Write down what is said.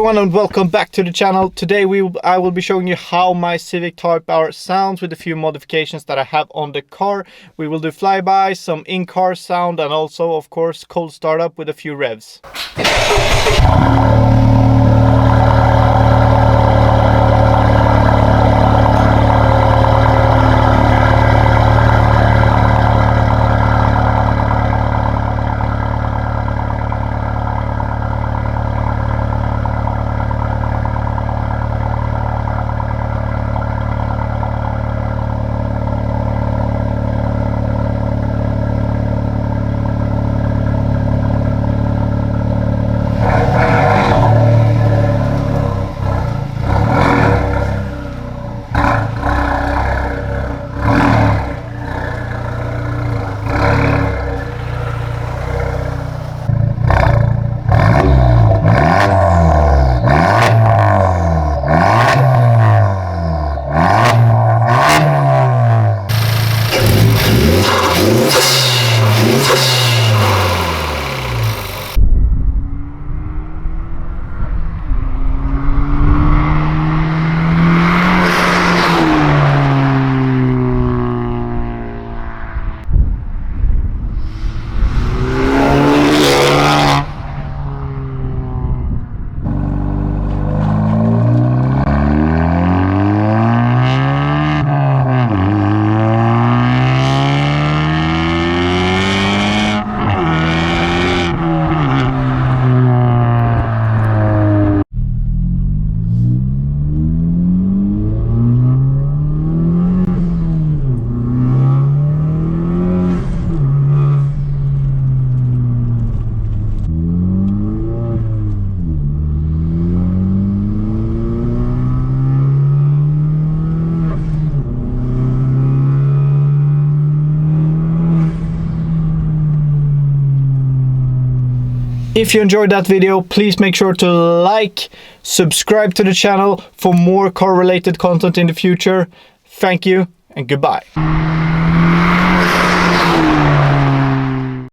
everyone and welcome back to the channel. Today I will be showing you how my Civic Type R sounds with a few modifications that I have on the car. We will do flybys, some in-car sound, and also of course cold startup with a few revs. If you enjoyed that video, please make sure to like, subscribe to the channel for more car related content in the future. Thank you and goodbye.